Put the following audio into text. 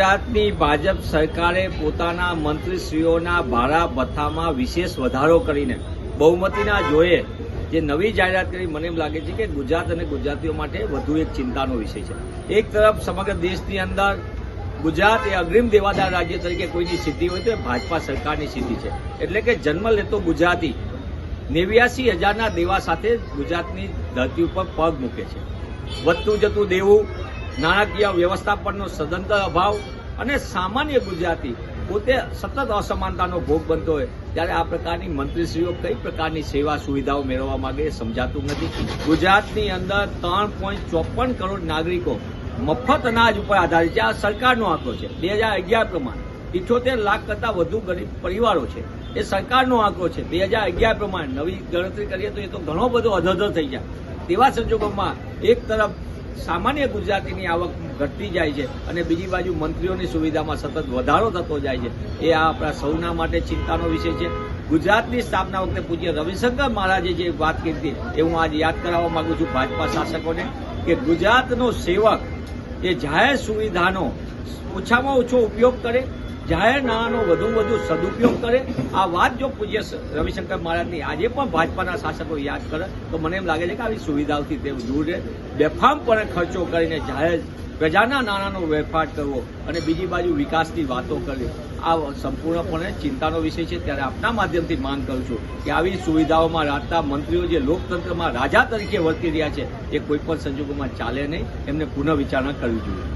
ગુજરાતની ભાજપ સરકારે પોતાના મંત્રીશ્રીઓના ભાડા ભથ્થામાં વિશેષ વધારો કરીને બહુમતીના જોયે જે નવી જાહેરાત કરી, મને એમ લાગે છે કે ગુજરાત અને ગુજરાતીઓ માટે વધુ એક ચિંતાનો વિષય છે. એક તરફ સમગ્ર દેશની અંદર ગુજરાત એ અગ્રીમ દેવાદાર રાજ્ય તરીકે કોઈની સ્થિતિ હોય તો ભાજપા સરકારની સ્થિતિ છે. એટલે કે જન્મ લેતો ગુજરાતી 89,000ના દેવા સાથે ગુજરાતની ધરતી ઉપર પગ મૂકે છે. વધતું જતું દેવું, નાણાકીય વ્યવસ્થાપનનો સદંતર અભાવ અને સામાન્ય ગુજરાતી પોતે સતત અસમાનતાનો ભોગ બનતો હોય ત્યારે આ પ્રકારની મંત્રીશ્રીઓ કઈ પ્રકારની સેવા સુવિધાઓ મેળવવા માંગે એ સમજાતું નથી. ગુજરાતની અંદર 3.54 કરોડ નાગરિકો મફત અનાજ ઉપર આધારિત છે. આ સરકારનો આંકડો છે. 2011 પ્રમાણે 78 લાખ કરતાં વધુ ગરીબ પરિવારો છે. એ સરકારનો આંકડો છે. 2011 પ્રમાણે નવી ગણતરી કરીએ તો એ તો ઘણો બધો અધધર થઈ જાય. તેવા સંજોગોમાં એક તરફ સામાન્ય ગુજરાતીની આવક ઘટતી જાય છે અને બીજી બાજુ મંત્રીઓની સુવિધામાં સતત વધારો થતો જાય છે. એ આ આપણા સૌના માટે ચિંતાનો વિષય છે. ગુજરાતની સ્થાપના વખતે પૂજ્ય રવિશંકર મહારાજે જે વાત કરી હતી એ હું આજે યાદ કરાવવા માંગુ છું ભાજપા શાસકોને કે ગુજરાતનો સેવક એ જાહેર સુવિધાનો ઓછામાં ઓછો ઉપયોગ કરે, જાહેર નાણાંનો વધુ સદુપયોગ કરે. આ વાત જો પૂજ્ય રવિશંકર મહારાજની આજે પણ ભાજપાના શાસકો યાદ કરે તો મને એમ લાગે છે કે આવી સુવિધાઓથી તે દૂર રહે. બેફામપણે ખર્ચો કરીને જાહેર પ્રજાના નાણાંનો વેપાર કરવો અને બીજી બાજુ વિકાસની વાતો કરવી આ સંપૂર્ણપણે ચિંતાનો વિષય છે. ત્યારે આપના માધ્યમથી માંગ કરું છું કે આવી સુવિધાઓમાં રાખતા મંત્રીઓ જે લોકતંત્રમાં રાજા તરીકે વર્તી રહ્યા છે એ કોઈ પણ સંજોગોમાં ચાલે નહીં. એમને પુનઃ વિચારણા કરવી જોઈએ.